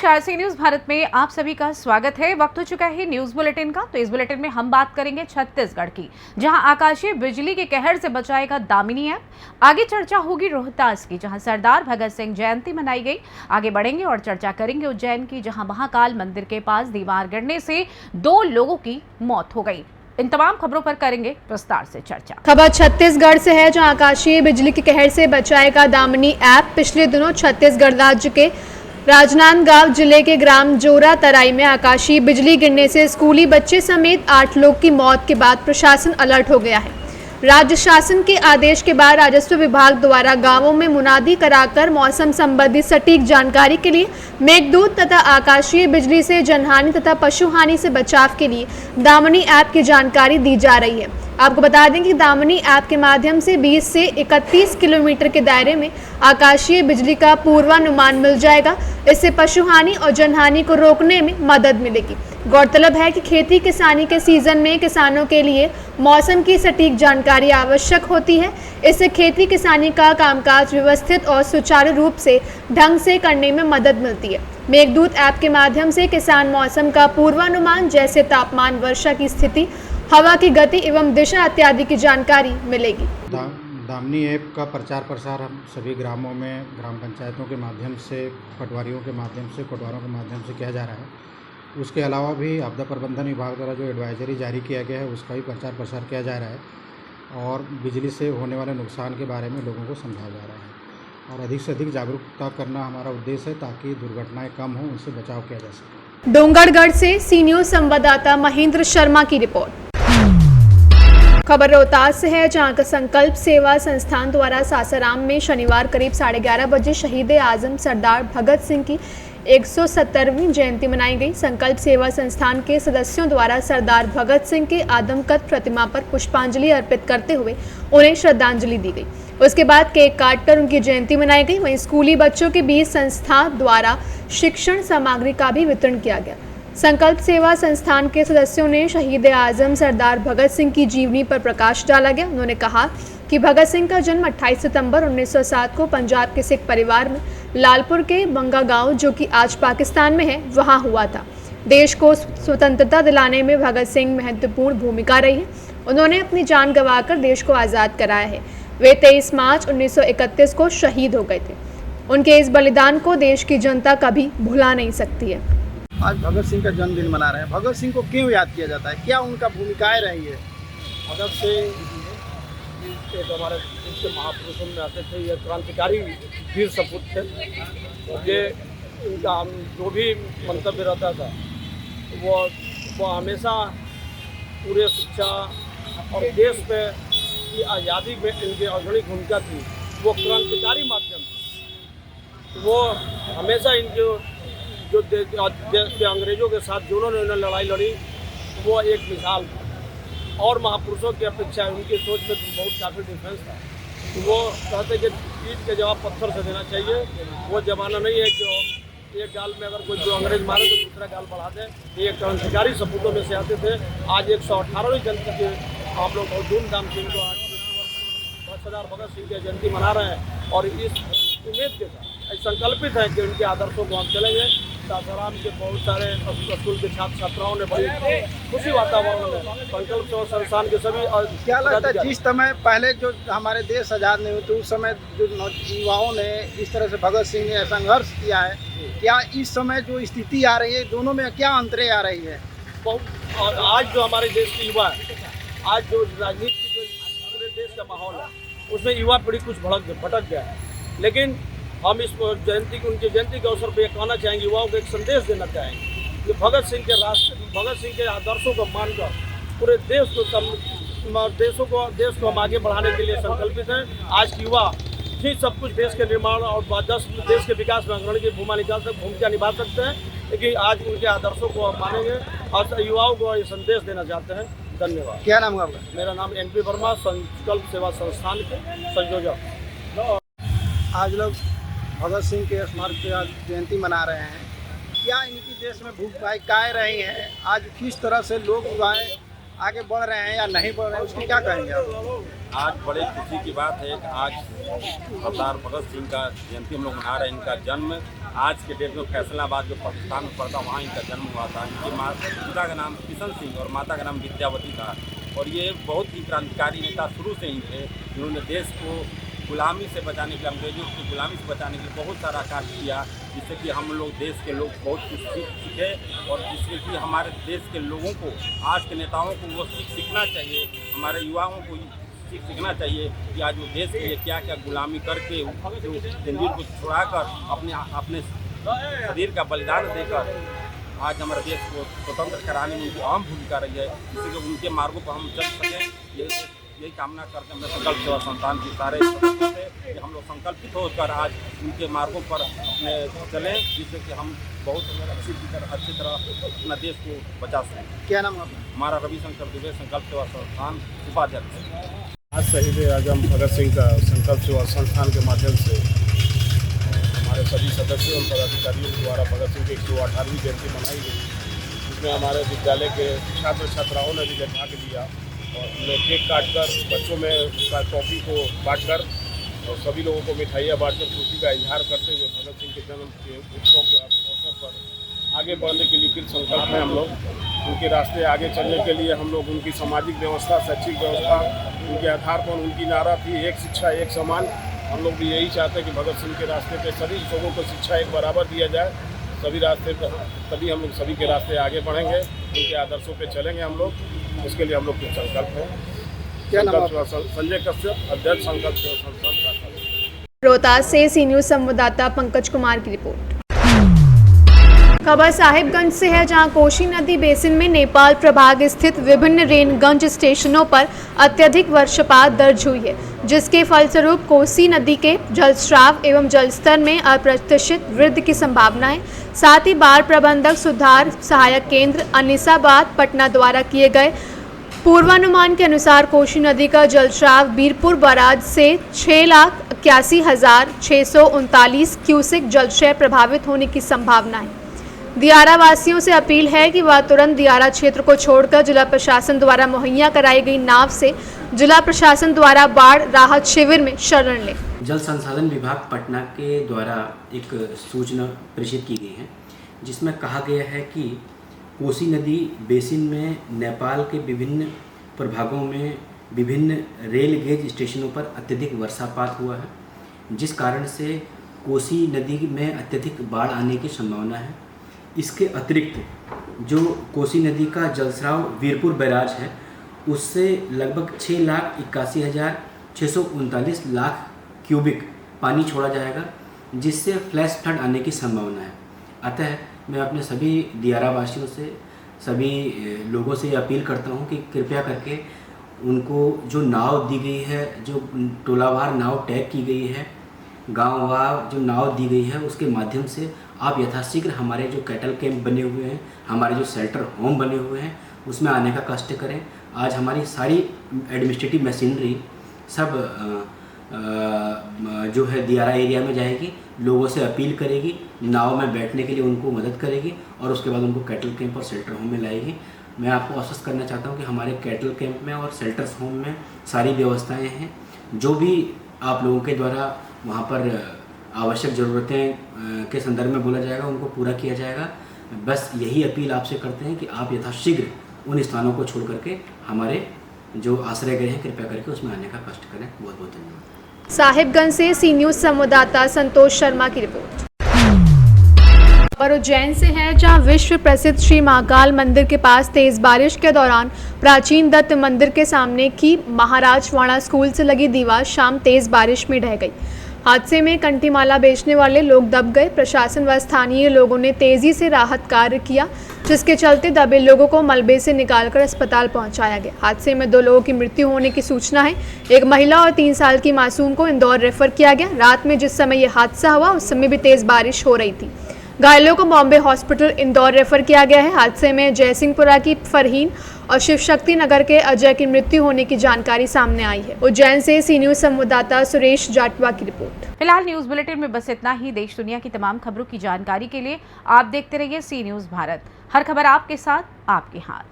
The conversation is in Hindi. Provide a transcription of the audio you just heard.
नमस्कार, सी न्यूज भारत में आप सभी का स्वागत है। वक्त हो चुका है न्यूज बुलेटिन का। तो इस बुलेटिन में हम बात करेंगे छत्तीसगढ़ की, जहां आकाशीय बिजली के कहर से बचाएगा दामिनी ऐप। आगे चर्चा होगी रोहतास की, जहां सरदार भगत सिंह जयंती मनाई गई। आगे बढ़ेंगे और चर्चा करेंगे उज्जैन की, जहां महाकाल मंदिर के पास दीवार गिरने से 2 लोगों की मौत हो गई। इन तमाम खबरों पर करेंगे विस्तार से चर्चा। खबर छत्तीसगढ़ से है, जहां आकाशीय बिजली के कहर से बचाएगा दामिनी ऐप। पिछले दिनों छत्तीसगढ़ राज्य के राजनांदगांव जिले के ग्राम जोरा तराई में आकाशीय बिजली गिरने से स्कूली बच्चे समेत 8 लोग की मौत के बाद प्रशासन अलर्ट हो गया है। राज्य शासन के आदेश के बाद राजस्व विभाग द्वारा गांवों में मुनादी कराकर मौसम संबंधी सटीक जानकारी के लिए मेघदूत तथा आकाशीय बिजली से जनहानि तथा पशु हानि से बचाव के लिए दामिनी ऐप की जानकारी दी जा रही है। आपको बता दें कि दामिनी ऐप के माध्यम से 20 से 31 किलोमीटर के दायरे में आकाशीय बिजली का पूर्वानुमान मिल जाएगा। इससे पशु हानि और जनहानि को रोकने में मदद मिलेगी। गौरतलब है कि खेती किसानी के सीजन में किसानों के लिए मौसम की सटीक जानकारी आवश्यक होती है। इससे खेती किसानी का कामकाज व्यवस्थित और सुचारू रूप से ढंग से करने में मदद मिलती है। मेघदूत ऐप के माध्यम से किसान मौसम का पूर्वानुमान जैसे तापमान, वर्षा की स्थिति, हवा की गति एवं दिशा इत्यादि की जानकारी मिलेगी। दामिनी ऐप का प्रचार प्रसार हम सभी ग्रामों में, ग्राम पंचायतों के माध्यम से, पटवारियों के माध्यम से, कोटवारों के माध्यम से किया जा रहा है। उसके अलावा भी आपदा प्रबंधन विभाग द्वारा जो एडवाइजरी जारी किया गया है उसका भी प्रचार प्रसार किया जा रहा है और बिजली से होने वाले नुकसान के बारे में लोगों को समझाया जा रहा है और अधिक से अधिक जागरूकता करना हमारा उद्देश्य है ताकि दुर्घटनाएं कम हों, उनसे बचाव किया जा सके। डोंगरगढ़ से सी न्यूज संवाददाता महेंद्र शर्मा की रिपोर्ट। खबर रोहतास से है, जहां का संकल्प सेवा संस्थान द्वारा सासाराम में शनिवार करीब 11:30 बजे शहीद आजम सरदार भगत सिंह की 170वीं जयंती मनाई गई। संकल्प सेवा संस्थान के सदस्यों द्वारा सरदार भगत सिंह के आदमकद प्रतिमा पर पुष्पांजलि अर्पित करते हुए उन्हें श्रद्धांजलि दी गई। उसके बाद केक काटकर उनकी जयंती मनाई गई। वहीं स्कूली बच्चों के बीच संस्था द्वारा शिक्षण सामग्री का भी वितरण किया गया। संकल्प सेवा संस्थान के सदस्यों ने शहीद आजम सरदार भगत सिंह की जीवनी पर प्रकाश डाला गया। उन्होंने कहा कि भगत सिंह का जन्म 28 सितंबर 1907 को पंजाब के सिख परिवार में लालपुर के बंगा गांव, जो कि आज पाकिस्तान में है, वहां हुआ था। देश को स्वतंत्रता दिलाने में भगत सिंह महत्वपूर्ण भूमिका रही है। उन्होंने अपनी जान गंवाकर देश को आज़ाद कराया है। वे 23 मार्च 1931 को शहीद हो गए थे। उनके इस बलिदान को देश की जनता कभी भुला नहीं सकती है। आज भगत सिंह का जन्मदिन मना रहे हैं। भगत सिंह को क्यों याद किया जाता है, क्या उनका भूमिकाएं रही है? भगत सिंह एक हमारे महापुरुषों में आते थे। ये क्रांतिकारी वीर सपूत थे। ये इनका जो भी मंतव्य रहता था वो हमेशा पूरे शिक्षा और देश में की आज़ादी में इनकी अग्रणी भूमिका थी। वो क्रांतिकारी माध्यम थे। वो हमेशा इनके जो अंग्रेज़ों के साथ जो उन्होंने लड़ाई लड़ी, वो एक मिसाल था। और महापुरुषों की अपेक्षा उनकी सोच में बहुत काफ़ी डिफरेंस था। वो कहते कि ईंट के जवाब पत्थर से देना चाहिए। वो ज़माना नहीं है कि हम एक गाल में अगर कोई जो अंग्रेज मारे तो दूसरा गाल बढ़ा दें। ये क्रांतिकारी सपूतों में से आते थे। आज 118वीं जयंती के हम लोग बहुत धूमधाम से इनको आज सरदार भगत सिंह की जयंती मना रहे हैं और इस उम्मीद के साथ संकल्पित है कि उनके आदर्शों को हम चलेंगे। सासाराम के बहुत सारे स्कूल के छात्र छात्राओं ने बड़ी खुशी वातावरण में संकल्प सेवा संस्थान के सभी। और क्या लगता है, जिस समय पहले जो हमारे देश आज़ाद नहीं हुए तो उस समय जो युवाओं ने इस तरह से भगत सिंह ने संघर्ष किया है, क्या इस समय जो स्थिति आ रही है दोनों में क्या अंतरें आ रही है? बहुत। और आज जो हमारे देश के युवा है, आज जो राजनीति जो पूरे देश का माहौल है उसमें युवा पीढ़ी कुछ भटक गया है। लेकिन हम इस जयंती उनकी जयंती के अवसर पर यह कहना चाहेंगे, युवाओं को एक संदेश देना चाहेंगे कि भगत सिंह के आदर्शों को मानकर पूरे देश को हम आगे बढ़ाने के लिए संकल्पित हैं। आज के युवा ही सब कुछ देश के निर्माण और देश के विकास में अग्रणी की भूमिका निभा सकते हैं, लेकिन आज उनके आदर्शों को हम मानेंगे और युवाओं को ये संदेश देना चाहते हैं। धन्यवाद। क्या नाम है आपका? मेरा नाम NP वर्मा, संकल्प सेवा संस्थान के संयोजक। आज लोग भगत सिंह के स्मारक की जयंती मना रहे हैं। क्या इनकी देश में भूमिकाएं रही हैं? आज किस तरह से लोग युवाएं आगे बढ़ रहे हैं या नहीं बढ़ रहे हैं, उसकी क्या कहेंगे आप? आज बड़े खुशी की बात है कि आज सरदार भगत सिंह का जयंती हम लोग मना रहे हैं। इनका जन्म आज के डेट में फैसलाबाद जो पाकिस्तान में पड़ता वहाँ इनका जन्म हुआ था। इनके पिता का नाम किशन सिंह और माता का नाम विद्यावती था। और ये बहुत ही क्रांतिकारी नेता शुरू से ही थे, जिन्होंने देश को गुलामी से बचाने के लिए, अंग्रेजों की गुलामी से बचाने के लिए बहुत सारा कार्य किया, जिससे कि हम लोग देश के लोग बहुत कुछ सीखे और जिससे कि हमारे देश के लोगों को, आज के नेताओं को वो सीखना चाहिए, हमारे युवाओं को सीखना चाहिए कि आज वो देश के लिए क्या क्या गुलामी करके जो जंजीर को छुड़ाकर अपने शरीर का बलिदान देकर आज हमारे देश को स्वतंत्र कराने में उनकी अहम भूमिका रही है। इसलिए उनके मार्गों पर हम चल सकें, यही कामना करते हैं। संकल्प सेवा संस्थान की सारे कि हम लोग संकल्पित होकर आज उनके मार्गों पर अपने चलें, जिससे कि हम बहुत अच्छी तरह अपना देश को बचा सकें। क्या नाम है आपका? हमारा रविशंकर दुबे, संकल्प सेवा संस्थान उपाध्यक्ष। आज शहीद आजम भगत सिंह का संकल्प सेवा संस्थान के माध्यम से हमारे सभी सदस्यों और पदाधिकारियों द्वारा भगत सिंह की 118वीं जयंती मनाई गई, जिसमें हमारे विद्यालय के छात्र छात्राओं ने भी भाग लिया और हमने केक काटकर बच्चों में टॉफी को बांटकर और सभी लोगों को मिठाइयाँ बांटकर खुशी का इजहार करते हुए भगत सिंह के जन्म के उत्सव के अवसर पर आगे बढ़ने के लिए फिर संकल्प है। हम लोग उनके रास्ते आगे चलने के लिए हम लोग उनकी सामाजिक व्यवस्था, शैक्षिक व्यवस्था, उनके आधार पर उनकी नारा थी एक शिक्षा एक समान। हम लोग भी यही चाहते हैं कि भगत सिंह के रास्ते पे सभी लोगों को शिक्षा एक बराबर दिया जाए, सभी रास्ते पर, तभी हम लोग सभी के रास्ते आगे बढ़ेंगे, उनके आदर्शों पे चलेंगे हम लोग। उसके लिए हम लोग कुछ संकल्प है। क्या नाम? संजय कश्यप, अध्यक्ष संकल्प संस्थान। रोहतास से सी न्यूज़ संवाददाता पंकज कुमार की रिपोर्ट। खबर साहिबगंज से है, जहां कोसी नदी बेसिन में नेपाल प्रभाग स्थित विभिन्न रेनगंज स्टेशनों पर अत्यधिक वर्षपात दर्ज हुई है, जिसके फलस्वरूप कोसी नदी के जलस्राव एवं जलस्तर में अप्रत्याशित वृद्धि की संभावना है। साथ ही बाढ़ प्रबंधक सुधार सहायक केंद्र अनिसाबाद पटना द्वारा किए गए पूर्वानुमान के अनुसार कोसी नदी का जलस्राव बीरपुर बराज से 6,81,639 क्यूसेक जलाशय प्रभावित होने की संभावना है। दियारा वासियों से अपील है कि वह तुरंत दियारा क्षेत्र को छोड़कर जिला प्रशासन द्वारा मुहैया कराई गई नाव से जिला प्रशासन द्वारा बाढ़ राहत शिविर में शरण लें। जल संसाधन विभाग पटना के द्वारा एक सूचना प्रेषित की गई है, जिसमें कहा गया है कि कोसी नदी बेसिन में नेपाल के विभिन्न प्रभागों में विभिन्न रेल गेज स्टेशनों पर अत्यधिक वर्षापात हुआ है, जिस कारण से कोसी नदी में अत्यधिक बाढ़ आने की संभावना है। इसके अतिरिक्त जो कोसी नदी का जलस्राव वीरपुर बैराज है, उससे लगभग 6,81,639 लाख क्यूबिक पानी छोड़ा जाएगा, जिससे फ्लैश फ्लड आने की संभावना है। अतः मैं अपने सभी दियारा वासियों से, सभी लोगों से अपील करता हूं कि कृपया करके उनको जो नाव दी गई है, जो टोलावार नाव टैग की गई है, गांववार जो नाव दी गई है, उसके माध्यम से आप यथाशीघ्र हमारे जो कैटल कैंप बने हुए हैं, हमारे जो शेल्टर होम बने हुए हैं, उसमें आने का कष्ट करें। आज हमारी सारी एडमिनिस्ट्रेटिव मशीनरी सब जो है दियारा एरिया में जाएगी, लोगों से अपील करेगी, नाव में बैठने के लिए उनको मदद करेगी और उसके बाद उनको कैटल कैंप और शेल्टर होम में लाएगी। मैं आपको आश्वस्त करना चाहता हूं कि हमारे कैटल कैंप में और शेल्टर्स होम में सारी व्यवस्थाएं हैं। जो भी आप लोगों के द्वारा वहां पर आवश्यक ज़रूरतें के संदर्भ में बोला जाएगा, उनको पूरा किया जाएगा। बस यही अपील आपसे करते हैं कि आप यथाशीघ्र उन स्थानों को छोड़ करके हमारे जो आश्रय गृह हैं, कृपया करके उसमें आने का कष्ट करें। बहुत बहुत धन्यवाद। साहिबगंज से सी न्यूज़ संवाददाता संतोष शर्मा की रिपोर्ट। और उज्जैन से है, जहां विश्व प्रसिद्ध श्री महाकाल मंदिर के पास तेज बारिश के दौरान प्राचीन दत्त मंदिर के सामने की महाराज वाणा स्कूल से लगी दीवार शाम तेज बारिश में ढह गई। हादसे में कंठीमाला बेचने वाले लोग दब गए। प्रशासन व स्थानीय लोगों ने तेजी से राहत कार्य किया, जिसके चलते दबे लोगों को मलबे से निकालकर अस्पताल पहुंचाया गया। हादसे में 2 लोगों की मृत्यु होने की सूचना है। एक महिला और 3 साल की मासूम को इंदौर रेफर किया गया। रात में जिस समय यह हादसा हुआ, उस समय भी तेज बारिश हो रही थी। घायलों को बॉम्बे हॉस्पिटल इंदौर रेफर किया गया है। हादसे में जयसिंहपुरा की फरहीन और शिवशक्ति नगर के अजय की मृत्यु होने की जानकारी सामने आई है। उज्जैन से सी न्यूज़ संवाददाता सुरेश जाटवा की रिपोर्ट। फिलहाल न्यूज बुलेटिन में बस इतना ही। देश दुनिया की तमाम खबरों की जानकारी के लिए आप देखते रहिए सी न्यूज़ भारत। हर खबर आपके साथ, आपके हाथ।